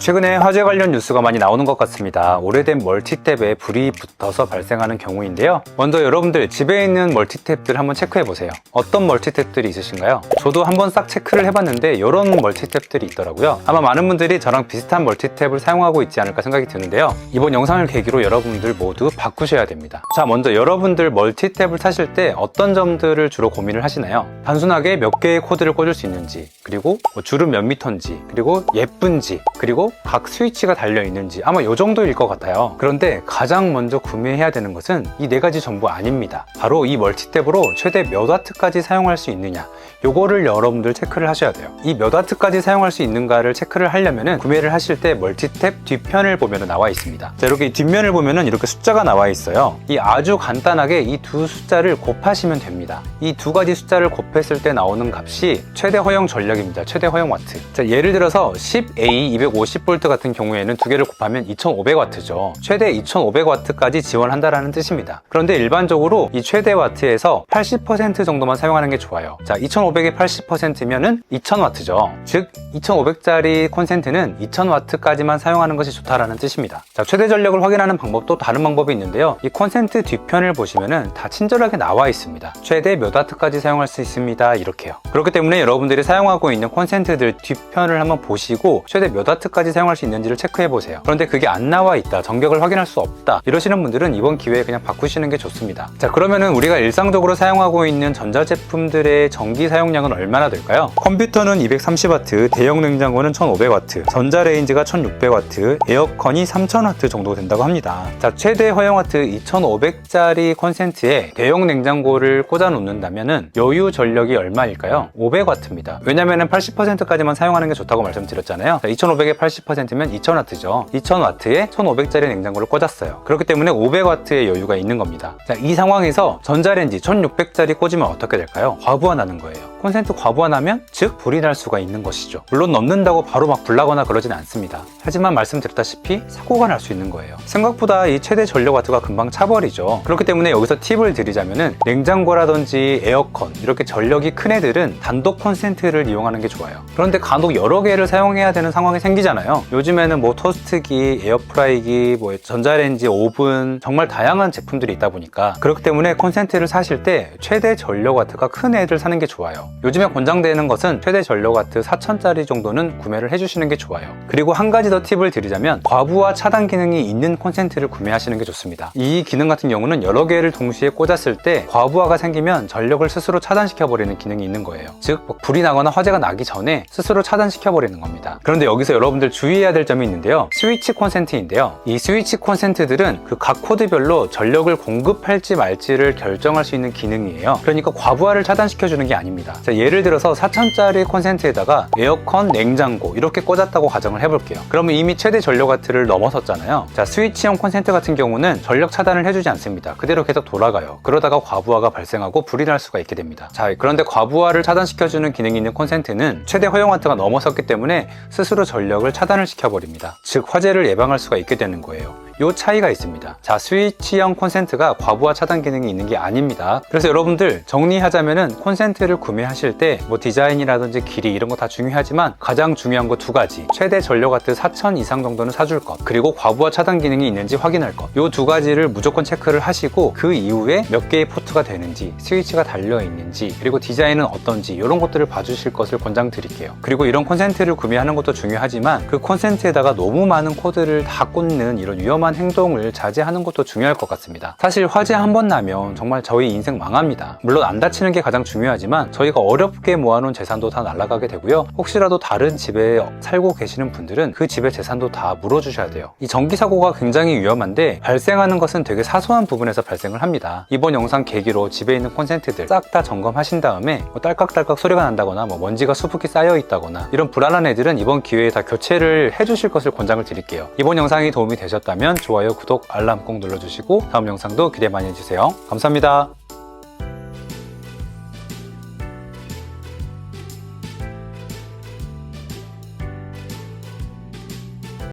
최근에 화재 관련 뉴스가 많이 나오는 것 같습니다. 오래된 멀티탭에 불이 붙어서 발생하는 경우인데요. 먼저 여러분들 집에 있는 멀티탭들 한번 체크해 보세요. 어떤 멀티탭들이 있으신가요? 저도 한번 싹 체크를 해봤는데 이런 멀티탭들이 있더라고요. 아마 많은 분들이 저랑 비슷한 멀티탭을 사용하고 있지 않을까 생각이 드는데요. 이번 영상을 계기로 여러분들 모두 바꾸셔야 됩니다. 자, 먼저 여러분들 멀티탭을 사실 때 어떤 점들을 주로 고민을 하시나요? 단순하게 몇 개의 코드를 꽂을 수 있는지, 그리고 줄은 몇 미터인지, 그리고 예쁜지, 그리고 각 스위치가 달려있는지, 아마 이 정도일 것 같아요. 그런데 가장 먼저 구매해야 되는 것은 이 네 가지 전부 아닙니다. 바로 이 멀티탭으로 최대 몇 와트까지 사용할 수 있느냐, 요거를 여러분들 체크를 하셔야 돼요. 이 몇 와트까지 사용할 수 있는가를 체크를 하려면은 구매를 하실 때 멀티탭 뒷편을 보면 나와 있습니다. 자, 이렇게 뒷면을 보면은 이렇게 숫자가 나와 있어요. 이 아주 간단하게 이 두 숫자를 곱하시면 됩니다. 이 두 가지 숫자를 곱했을 때 나오는 값이 최대 허용 전력입니다. 최대 허용 와트. 자, 예를 들어서 10A 250V 같은 경우에는 두 개를 곱하면 2500W죠. 최대 2500W까지 지원한다라는 뜻입니다. 그런데 일반적으로 이 최대 와트에서 80% 정도만 사용하는 게 좋아요. 자, 2500의 80%면은 2000W죠. 즉 2500짜리 콘센트는 2000W까지만 사용하는 것이 좋다라는 뜻입니다. 자, 최대 전력을 확인하는 방법도 다른 방법이 있는데요. 이 콘센트 뒷편을 보시면은 다 친절하게 나와 있습니다. 최대 몇 와트까지 사용할 수 있습니다. 이렇게요. 그렇기 때문에 여러분들이 사용하고 있는 콘센트들 뒷편을 한번 보시고 최대 몇 와트까지 사용할 수 있는지를 체크해 보세요. 그런데 그게 안 나와 있다, 전격을 확인할 수 없다, 이러시는 분들은 이번 기회에 그냥 바꾸시는 게 좋습니다. 자, 그러면은 우리가 일상적으로 사용하고 있는 전자제품들의 전기 사용량은 얼마나 될까요? 컴퓨터는 230W, 대형 냉장고는 1500W, 전자레인지가 1600W, 에어컨이 3000W 정도 된다고 합니다. 자, 최대 허용 와트 2500짜리 콘센트에 대형 냉장고를 꽂아 놓는다면은 여유 전력이 얼마일까요? 500W입니다. 왜냐면은 80%까지만 사용하는 게 좋다고 말씀드렸잖아요. 2500에 80%면 2000W죠. 2000W에 1500짜리 냉장고를 꽂았어요. 그렇기 때문에 500W의 여유가 있는 겁니다. 자, 이 상황에서 전자레인지 1600짜리 꽂으면 어떻게 될까요? 과부하 나는 거예요. 콘센트 과부하 나면 즉 불이 날 수가 있는 것이죠. 물론 넣는다고 바로 막 불 나거나 그러진 않습니다. 하지만 말씀드렸다시피 사고가 날 수 있는 거예요. 생각보다 이 최대 전력 와트가 금방 차버리죠. 그렇기 때문에 여기서 팁을 드리자면은 냉장고라든지 에어컨, 이렇게 전력이 큰 애들은 단독 콘센트를 이용하는 게 좋아요. 그런데 간혹 여러 개를 사용해야 되는 상황이 생기잖아요. 요즘에는 뭐 토스트기, 에어프라이기, 뭐 전자레인지, 오븐, 정말 다양한 제품들이 있다 보니까, 그렇기 때문에 콘센트를 사실 때 최대 전력 와트가 큰 애들 사는 게 좋아요. 요즘에 권장되는 것은 최대 전력 와트 4000짜리 정도는 구매를 해주시는 게 좋아요. 그리고 한 가지 더 팁을 드리자면 과부하 차단 기능이 있는 콘센트를 구매하시는 게 좋습니다. 이 기능 같은 경우는 여러 개를 동시에 꽂았을 때 과부하가 생기면 전력을 스스로 차단시켜버리는 기능이 있는 거예요. 즉 불이 나거나 화재가 나기 전에 스스로 차단시켜버리는 겁니다. 그런데 여기서 여러분들 주의해야 될 점이 있는데요. 스위치 콘센트인데요. 이 스위치 콘센트들은 그 각 코드별로 전력을 공급할지 말지를 결정할 수 있는 기능이에요. 그러니까 과부하를 차단시켜주는 게 아닙니다. 자, 예를 들어서 4000짜리 콘센트에다가 에어컨, 냉장고 이렇게 꽂았다고 가정을 해볼게요. 그러면 이미 최대 전력 와트를 넘어섰잖아요. 자, 스위치형 콘센트 같은 경우는 전력 차단을 해주지 않습니다. 그대로 계속 돌아가요. 그러다가 과부하가 발생하고 불이 날 수가 있게 됩니다. 자, 그런데 과부하를 차단시켜주는 기능이 있는 콘센트는 최대 허용 와트가 넘어섰기 때문에 스스로 전력을 차단을 시켜버립니다. 즉 화재를 예방할 수가 있게 되는 거예요. 요 차이가 있습니다. 자, 스위치형 콘센트가 과부하 차단 기능이 있는 게 아닙니다. 그래서 여러분들 정리하자면은 콘센트를 구매하실 때 뭐 디자인이라든지 길이 이런 거 다 중요하지만 가장 중요한 거 두 가지, 최대 전력 와트 4000 이상 정도는 사줄 것, 그리고 과부하 차단 기능이 있는지 확인할 것, 요 두 가지를 무조건 체크를 하시고 그 이후에 몇 개의 포트가 되는지, 스위치가 달려 있는지, 그리고 디자인은 어떤지 이런 것들을 봐주실 것을 권장드릴게요. 그리고 이런 콘센트를 구매하는 것도 중요하지만 그 콘센트에다가 너무 많은 코드를 다 꽂는 이런 위험한 행동을 자제하는 것도 중요할 것 같습니다. 사실 화재 한 번 나면 정말 저희 인생 망합니다. 물론 안 다치는 게 가장 중요하지만 저희가 어렵게 모아놓은 재산도 다 날아가게 되고요. 혹시라도 다른 집에 살고 계시는 분들은 그 집의 재산도 다 물어주셔야 돼요. 이 전기 사고가 굉장히 위험한데 발생하는 것은 되게 사소한 부분에서 발생을 합니다. 이번 영상 계기로 집에 있는 콘센트들 싹 다 점검하신 다음에 뭐 딸깍딸깍 소리가 난다거나 뭐 먼지가 수북히 쌓여 있다거나 이런 불안한 애들은 이번 기회에 다 교체를 해주실 것을 권장을 드릴게요. 이번 영상이 도움이 되셨다면 좋아요, 구독, 알람 꼭 눌러주시고 다음 영상도 기대 많이 해주세요. 감사합니다.